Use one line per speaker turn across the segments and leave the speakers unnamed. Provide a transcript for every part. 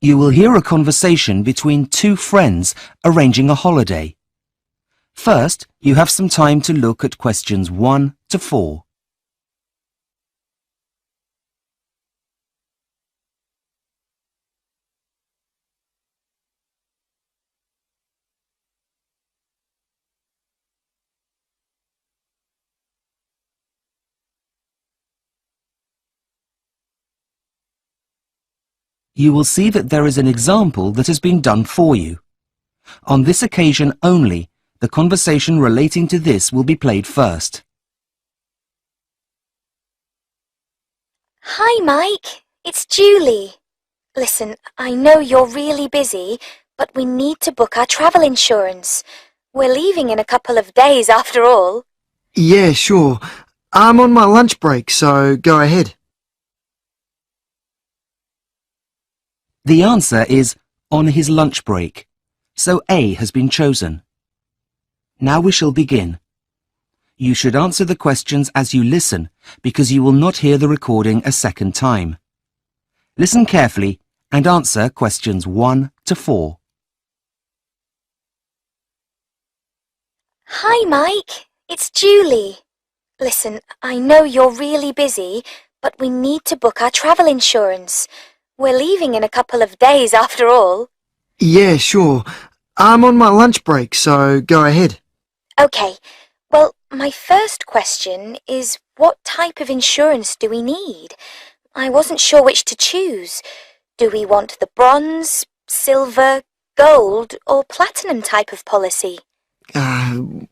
You will hear a conversation between two friends arranging a holiday. First, you have some time to look at questions 1 to 4. You will see that there is an example that has been done for you. On this occasion only, the conversation relating to this will be played first.
Hi, Mike. It's Julie. Listen, I know you're really busy, but we need to book our travel insurance. We're leaving in a couple of days after all.
Yeah, sure. I'm on my lunch break, so go ahead.
The answer is on his lunch break, so A has been chosen. Now we shall begin. You should answer the questions as you listen, because you will not hear the recording a second time. Listen carefully and answer questions 1 to 4.
Hi, Mike. It's Julie. Listen, I know you're really busy, but we need to book our travel insurance. We're leaving in a couple of days after all.
Yeah, sure. I'm on my lunch break, so go ahead.
Okay, well, my first question is what type of insurance do we need? I wasn't sure which to choose. Do we want the bronze, silver, gold or platinum type of policy?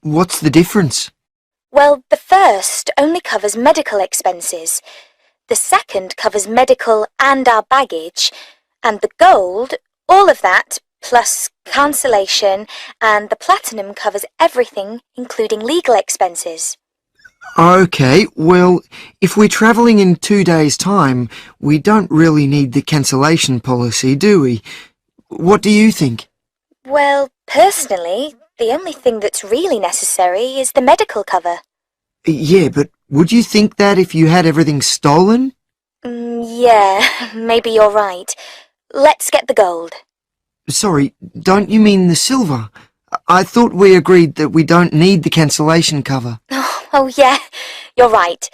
What's the difference?
Well, the first only covers medical expenses. The second covers medical and our baggage. And the gold, all of that, plus cancellation, and the platinum covers everything, including legal expenses.
Okay, well, if we're travelling in 2 days' time, we don't really need the cancellation policy, do we? What do you think?
Well, personally, the only thing that's really necessary is the medical cover.
Yeah, but would you think that if you had everything stolen?
Yeah, maybe you're right. Let's get the gold.
Sorry, don't you mean the silver? I thought we agreed that we don't need the cancellation cover.
Oh yeah, you're right.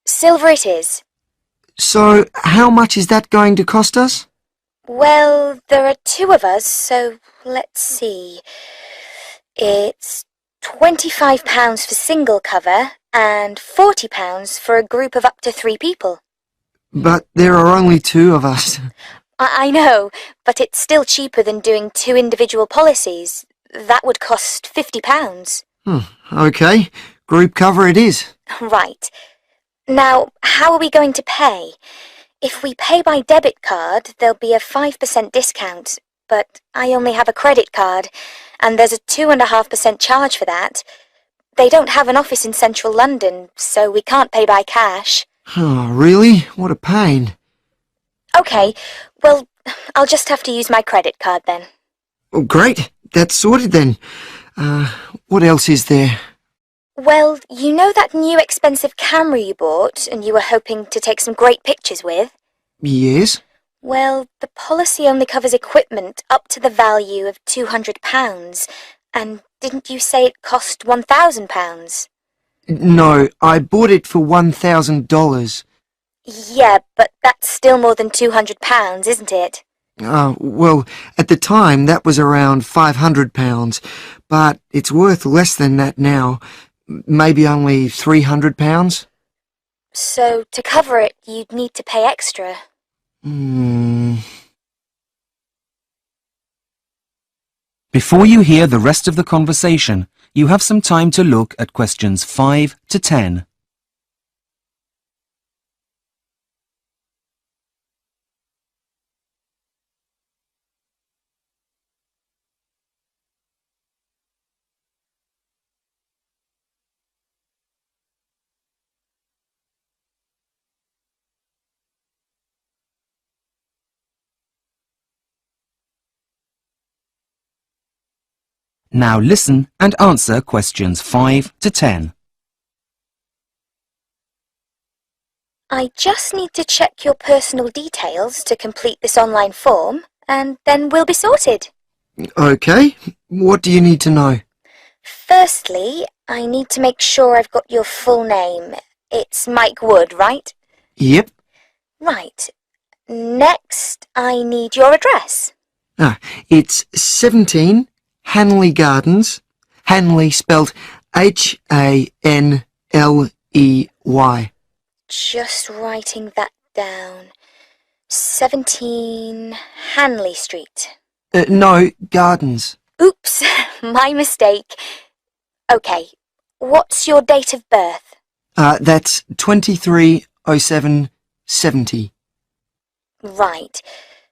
Silver it is.
So, how much is that going to cost us?
Well, there are 2 of us, so let's see. It's £25 for single cover and £40 for a group of up to 3 people.
But there are only 2 of us.
I know, but it's still cheaper than doing 2 individual policies. That would cost £50.
Okay, group cover it is.
Right. Now, how are we going to pay? If we pay by debit card, there'll be a 5% discount, but I only have a credit card, and there's a 2.5% charge for that. They don't have an office in central London, so we can't pay by cash.
Oh, really? What a pain.
Okay, well, I'll just have to use my credit card then.
Oh, great, that's sorted then. What else is there?
Well, you know that new expensive camera you bought and you were hoping to take some great pictures with?
Yes?
Well, the policy only covers equipment up to the value of £200, and didn't you say it cost £1,000?
No, I bought it for $1,000.
Yeah, but that's still more than £200, isn't it?
Well, at the time that was around £500, but it's worth less than that now. Maybe only £300?
So, to cover it, you'd need to pay extra.
Before you hear the rest of the conversation, you have some time to look at questions 5 to 10. Now listen and answer questions 5 to 10.
I just need to check your personal details to complete this online form, and then we'll be sorted.
Okay, what do you need to know?
Firstly, I need to make sure I've got your full name. It's Mike Wood, right?
Yep.
Right. Next, I need your address.
It's 17 Hanley Gardens. Hanley spelt Hanley.
Just writing that down. 17 Hanley Street.
No, Gardens.
Oops, my mistake. Okay, what's your date of birth?
That's 230770.
Right.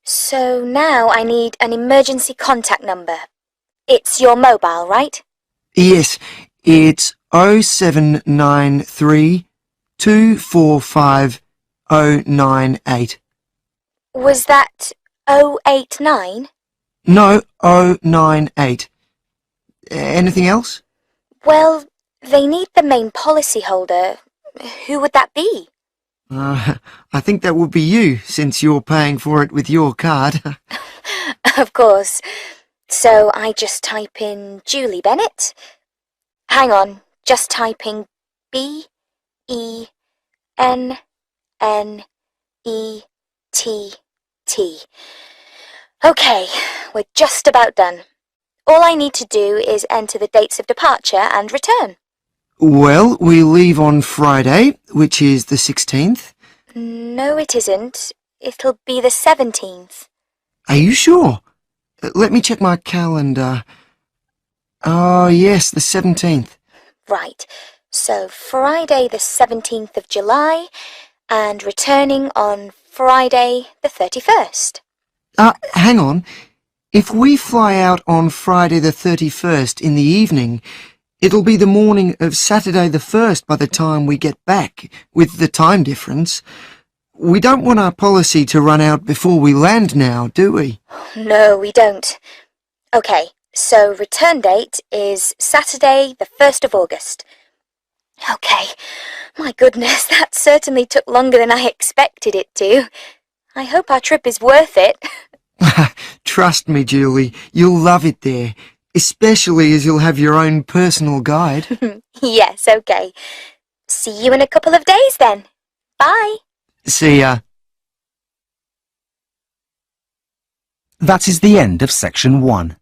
So now I need an emergency contact number. It's your mobile, right?
Yes, it's 0793 245 098.
Was that 089?
No, 098. Anything else?
Well, they need the main policyholder. Who would that be?
I think that would be you, since you're paying for it with your card.
Of course. So I just type in Julie Bennett. Hang on, just typing BENNETT. Okay, we're just about done. All I need to do is enter the dates of departure and return.
Well, we leave on Friday, which is the 16th.
No, it isn't. It'll be the 17th.
Are you sure? Let me check my calendar. Oh, yes, the 17th.
Right, so Friday the 17th of July and returning on Friday the 31st.
Hang on. If we fly out on Friday the 31st in the evening, it'll be the morning of Saturday the 1st by the time we get back, with the time difference. We don't want our policy to run out before we land now, do we?
No, we don't. Okay, so return date is Saturday the 1st of August. Okay, my goodness, that certainly took longer than I expected it to. I hope our trip is worth it.
Trust me, Julie, you'll love it there, especially as you'll have your own personal guide.
Yes, okay. See you in a couple of days then. Bye.
See ya.
That is the end of section 1.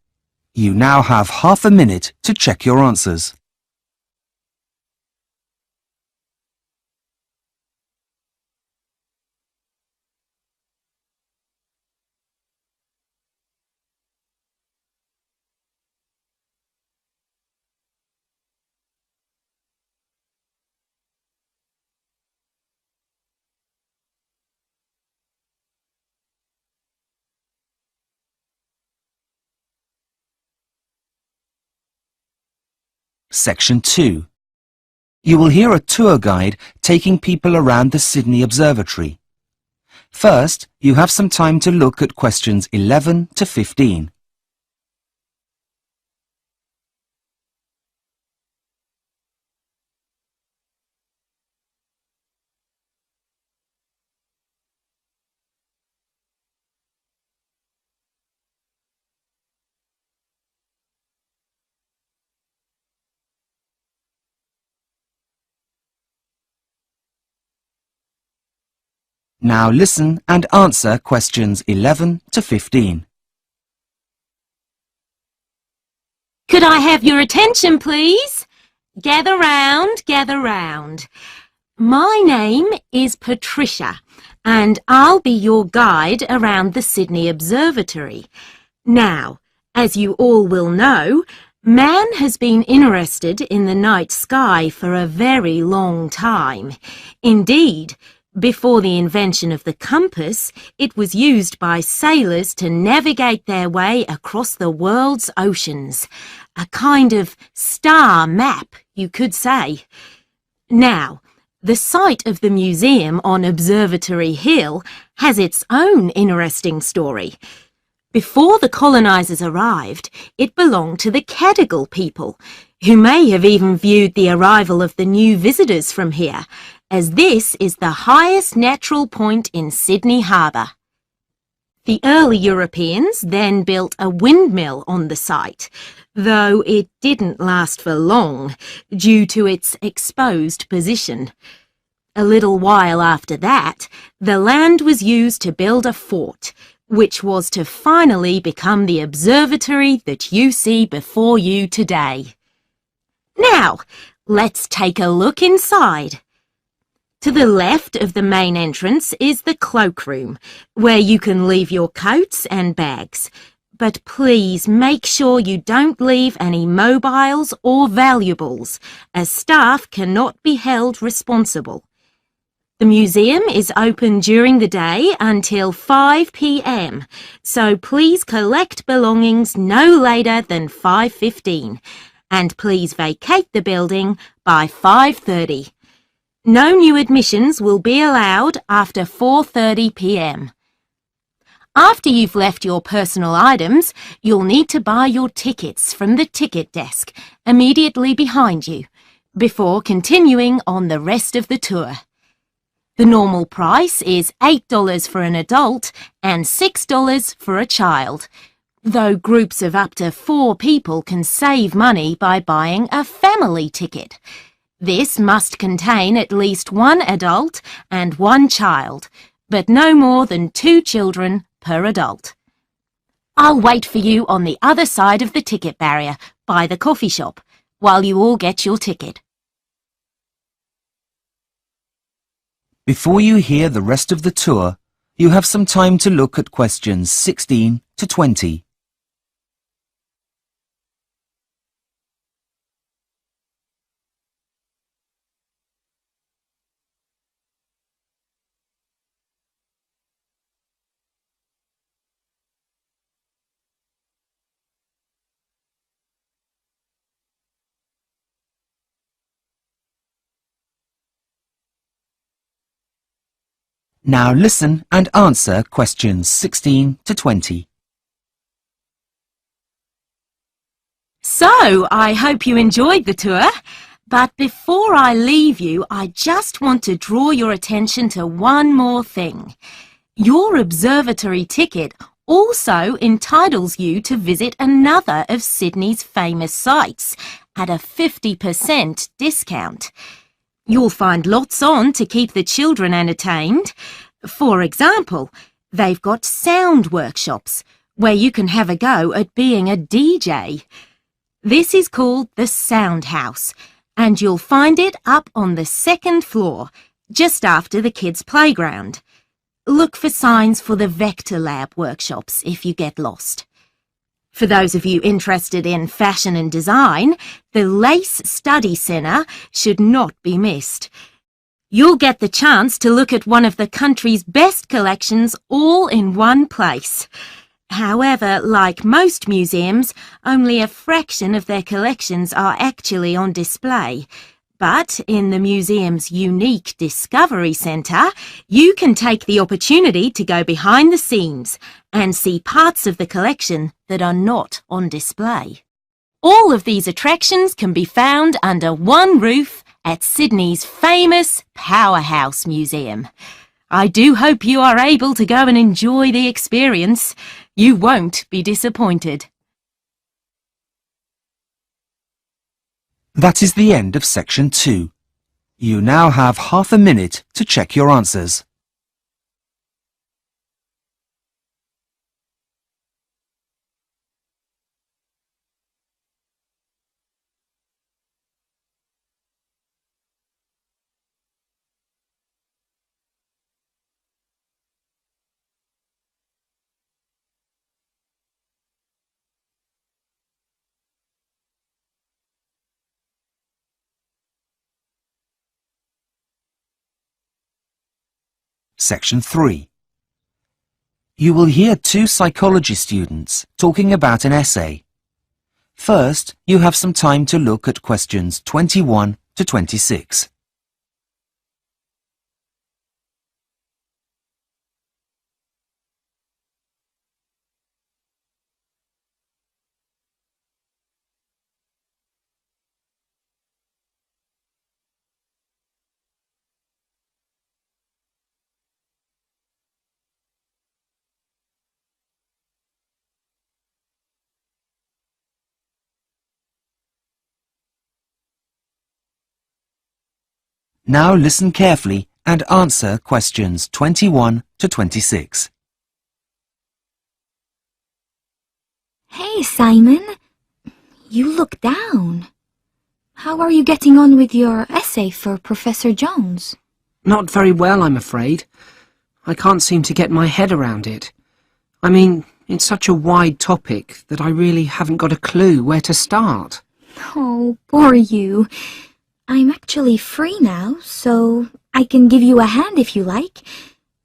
You now have half a minute to check your answers. Section 2. You will hear a tour guide taking people around the Sydney Observatory. First, you have some time to look at questions 11 to 15. Now listen and answer questions 11 to 15.
Could I have your attention, please? Gather round, gather round. My name is Patricia, and I'll be your guide around the Sydney Observatory. Now, as you all will know, man has been interested in the night sky for a very long time. Indeed, before the invention of the compass, it was used by sailors to navigate their way across the world's oceans. A kind of star map, you could say. Now, the site of the museum on Observatory Hill has its own interesting story. Before the colonisers arrived, it belonged to the Cadigal people, who may have even viewed the arrival of the new visitors from here, as this is the highest natural point in Sydney Harbour. The early Europeans then built a windmill on the site, though it didn't last for long due to its exposed position. A little while after that, the land was used to build a fort, which was to finally become the observatory that you see before you today. Now, let's take a look inside. To the left of the main entrance is the cloakroom, where you can leave your coats and bags. But please make sure you don't leave any mobiles or valuables, as staff cannot be held responsible. The museum is open during the day until 5 p.m, so please collect belongings no later than 5:15, and please vacate the building by 5:30. No new admissions will be allowed after 4:30 p.m. After you've left your personal items, you'll need to buy your tickets from the ticket desk immediately behind you, before continuing on the rest of the tour. The normal price is $8 for an adult and $6 for a child, though groups of up to 4 people can save money by buying a family ticket. This must contain at least 1 adult and 1 child, but no more than 2 children per adult. I'll wait for you on the other side of the ticket barrier by the coffee shop while you all get your ticket.
Before you hear the rest of the tour, you have some time to look at questions 16 to 20. Now listen and answer questions 16 to 20.
So, I hope you enjoyed the tour. But before I leave you, I just want to draw your attention to one more thing. Your observatory ticket also entitles you to visit another of Sydney's famous sites at a 50% discount. You'll find lots on to keep the children entertained. For example, they've got sound workshops where you can have a go at being a DJ. This is called the Sound House, and you'll find it up on the 2nd floor, just after the kids' playground. Look for signs for the Vector Lab workshops if you get lost. For those of you interested in fashion and design, the Lace Study Centre should not be missed. You'll get the chance to look at one of the country's best collections all in one place. However, like most museums, only a fraction of their collections are actually on display. But in the museum's unique Discovery Centre, you can take the opportunity to go behind the scenes and see parts of the collection that are not on display. All of these attractions can be found under one roof at Sydney's famous Powerhouse Museum. I do hope you are able to go and enjoy the experience. You won't be disappointed.
That is the end of section 2. You now have half a minute to check your answers. Section 3. You will hear 2 psychology students talking about an essay. First, you have some time to look at questions 21 to 26. Now listen carefully and answer questions 21 to 26.
Hey, Simon. You look down. How are you getting on with your essay for Professor Jones?
Not very well, I'm afraid. I can't seem to get my head around it. I mean, it's such a wide topic that I really haven't got a clue where to start.
Oh, poor you. I'm actually free now, so I can give you a hand if you like.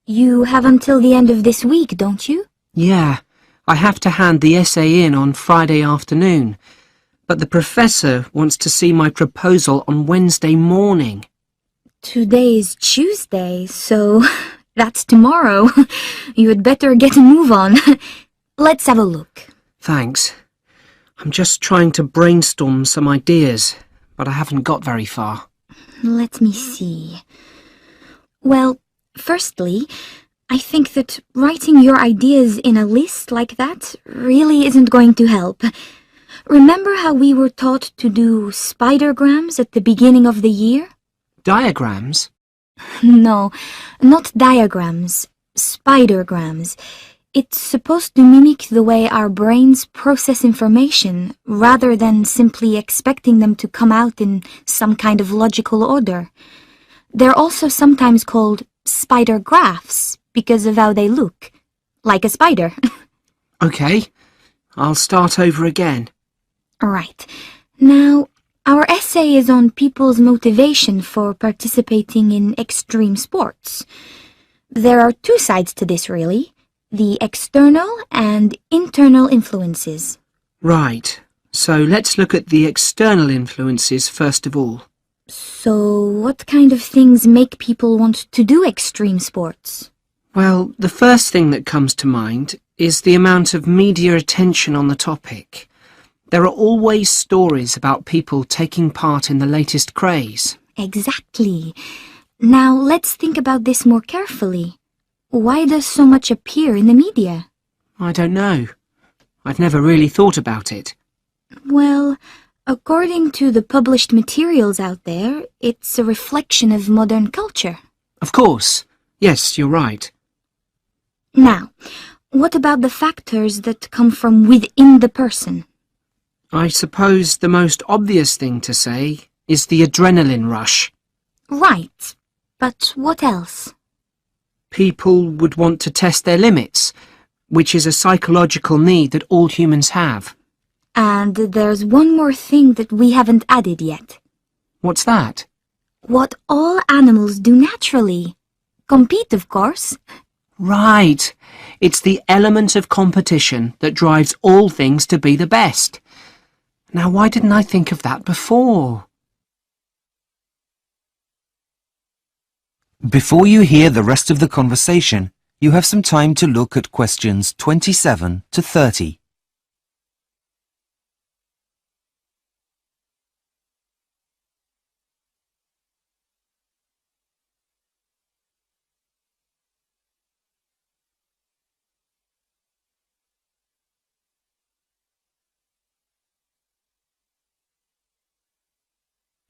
You have until the end of this week, don't you?
Yeah, I have to hand the essay in on Friday afternoon, but the professor wants to see my proposal on Wednesday morning.
Today's Tuesday, so that's tomorrow. You had better get a move on. Let's have a look.
Thanks. I'm just trying to brainstorm some ideas, but I haven't got very far.
Let me see. Well, firstly, I think that writing your ideas in a list like that really isn't going to help. Remember how we were taught to do spidergrams at the beginning of the year?
Diagrams?
No, not diagrams. Spidergrams. It's supposed to mimic the way our brains process information, rather than simply expecting them to come out in some kind of logical order. They're also sometimes called spider graphs because of how they look. Like a spider.
Okay, I'll start over again.
Right. Now, our essay is on people's motivation for participating in extreme sports. There are two sides to this, really. The external and internal influences.
Right, so let's look at the external influences first of all.
So, what kind of things make people want to do extreme sports?
Well, the first thing that comes to mind is the amount of media attention on the topic. There are always stories about people taking part in the latest craze.
Exactly. Now, let's think about this more carefully. Why does so much appear in the media?
I don't know. I've never really thought about it.
Well, according to the published materials out there, it's a reflection of modern culture.
Of course. Yes, you're right.
Now, what about the factors that come from within the person?
I suppose the most obvious thing to say is the adrenaline rush.
Right. But what else?
People would want to test their limits, which is a psychological need that all humans have.
And there's one more thing that we haven't added yet.
What's that?
What all animals do naturally. Compete, of course.
Right. It's the element of competition that drives all things to be the best. Now, why didn't I think of that before?
Before you hear the rest of the conversation, you have some time to look at questions 27 to 30.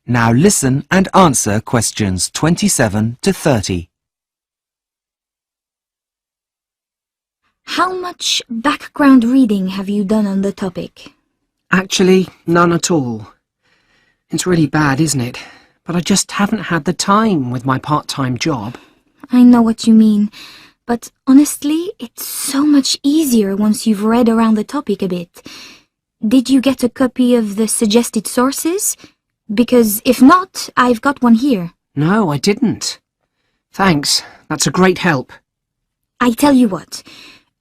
Now listen and answer questions 27 to 30.
How much background reading have you done on the topic?
Actually, none at all. It's really bad, isn't it? But I just haven't had the time with my part-time job.
I know what you mean, but honestly, it's so much easier once you've read around the topic a bit. Did you get a copy of the suggested sources? Because if not, I've got one here.
No, I didn't. Thanks, that's a great help.
I tell you what,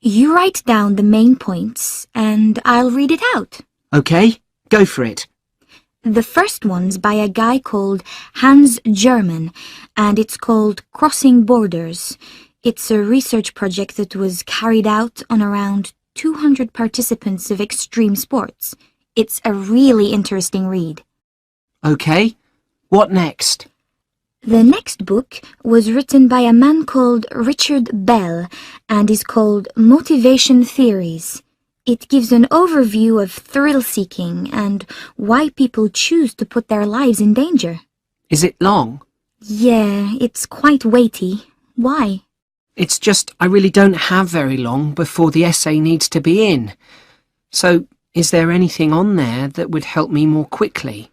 you write down the main points and I'll read it out.
Okay, go for it.
The first one's by a guy called Hans German, and it's called Crossing Borders. It's a research project that was carried out on around 200 participants of extreme sports. It's a really interesting read.
Okay, what next?
The next book was written by a man called Richard Bell and is called Motivation Theories. It gives an overview of thrill-seeking and why people choose to put their lives in danger.
Is it long?
Yeah, it's quite weighty. Why?
It's just I really don't have very long before the essay needs to be in. So, is there anything on there that would help me more quickly?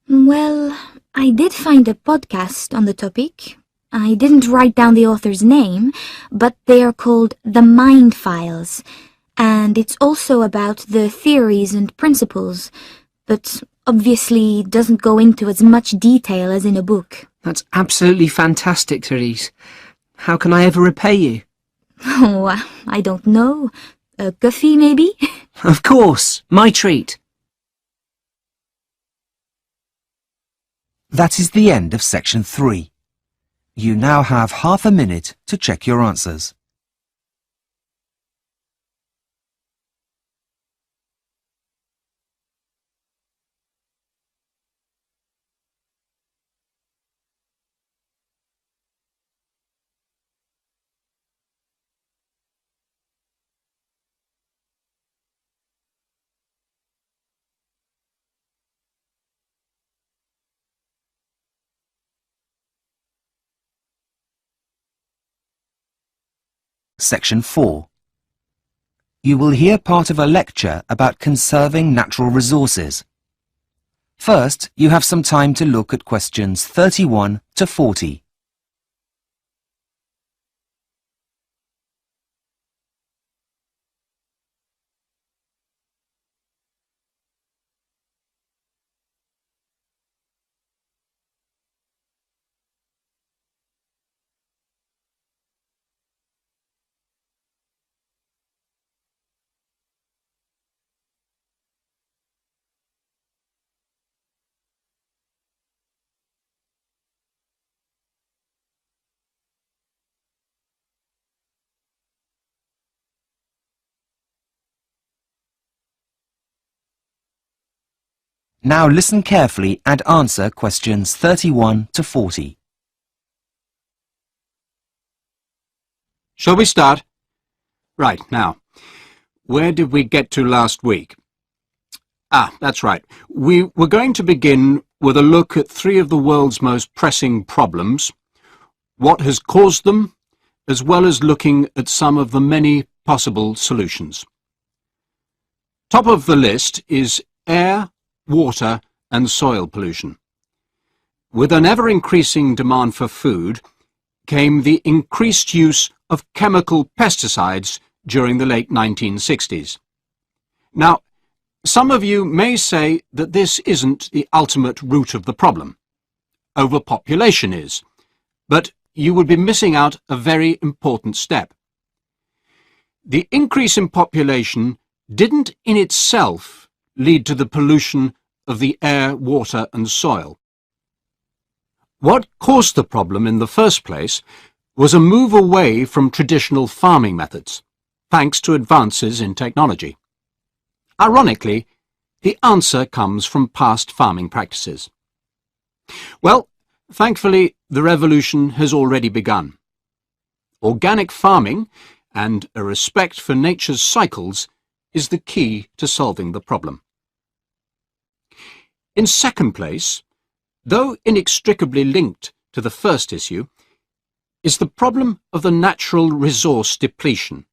Well, I did find a podcast on the topic. I didn't write down the author's name, but they are called The Mind Files, and it's also about the theories and principles, but obviously doesn't go into as much detail as in a book.
That's absolutely fantastic, Therese. How can I ever repay you?
Oh, I don't know. A coffee, maybe?
Of course, my treat.
That is the end of section 3. You now have half a minute to check your answers. Section 4. You will hear part of a lecture about conserving natural resources. First, you have some time to look at questions 31 to 40. Now listen carefully and answer questions 31 to 40.
Shall we start? Right, now, where did we get to last week? That's right. We were going to begin with a look at 3 of the world's most pressing problems, what has caused them, as well as looking at some of the many possible solutions. Top of the list is air, water and soil pollution. With an ever-increasing demand for food came the increased use of chemical pesticides during the late 1960s. Now, some of you may say that this isn't the ultimate root of the problem. Overpopulation is, but you would be missing out a very important step. The increase in population didn't in itself lead to the pollution of the air, water and soil. What caused the problem in the first place was a move away from traditional farming methods, thanks to advances in technology. Ironically, the answer comes from past farming practices. Well, thankfully, the revolution has already begun. Organic farming and a respect for nature's cycles is the key to solving the problem. In second place, though inextricably linked to the first issue, is the problem of the natural resource depletion.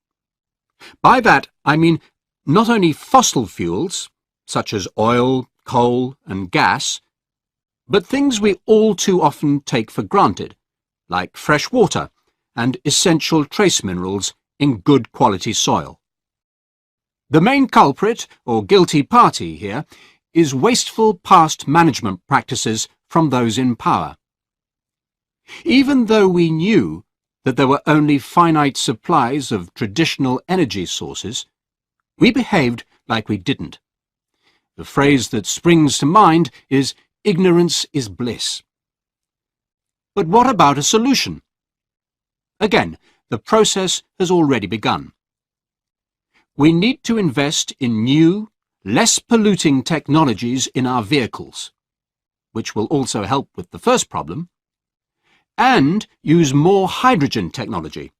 By that, I mean not only fossil fuels, such as oil, coal and gas, but things we all too often take for granted, like fresh water and essential trace minerals in good quality soil. The main culprit, or guilty party here, is wasteful past management practices from those in power. Even though we knew that there were only finite supplies of traditional energy sources, we behaved like we didn't. The phrase that springs to mind is, "Ignorance is bliss." But what about a solution? Again, the process has already begun. We need to invest in new, less polluting technologies in our vehicles, which will also help with the first problem, and use more hydrogen technology.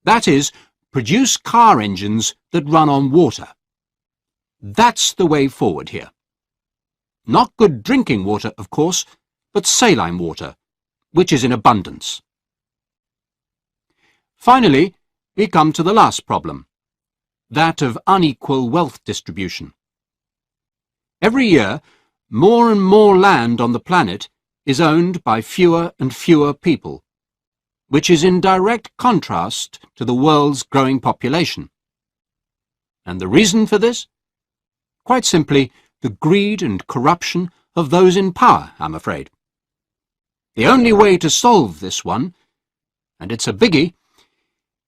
That is, produce car engines that run on water. That's the way forward here. Not good drinking water, of course, but saline water, which is in abundance. Finally, we come to the last problem, that of unequal wealth distribution. Every year, more and more land on the planet is owned by fewer and fewer people, which is in direct contrast to the world's growing population. And the reason for this? Quite simply, the greed and corruption of those in power, I'm afraid. The only way to solve this one, and it's a biggie,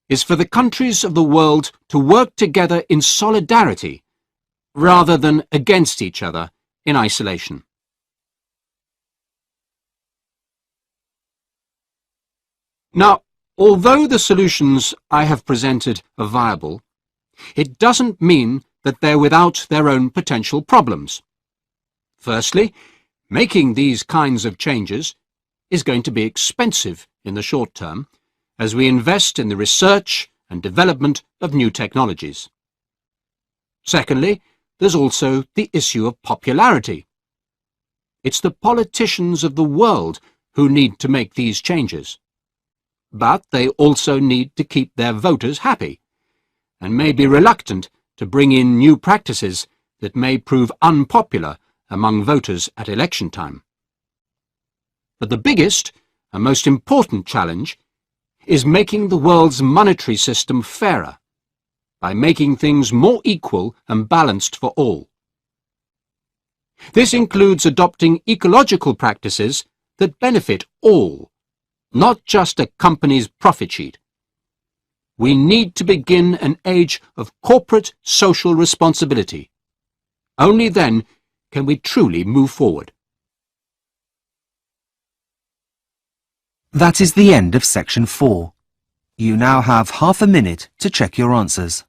is for the countries of the world to work together in solidarity rather than against each other in isolation. Now, although the solutions I have presented are viable, it doesn't mean that they're without their own potential problems. Firstly, making these kinds of changes is going to be expensive in the short term as we invest in the research and development of new technologies. Secondly, there's also the issue of popularity. It's the politicians of the world who need to make these changes. But they also need to keep their voters happy, and may be reluctant to bring in new practices that may prove unpopular among voters at election time. But the biggest and most important challenge is making the world's monetary system fairer, by making things more equal and balanced for all. This includes adopting ecological practices that benefit all, not just a company's profit sheet. We need to begin an age of corporate social responsibility. Only then can we truly move forward.
That is the end of section 4. You now have half a minute to check your answers.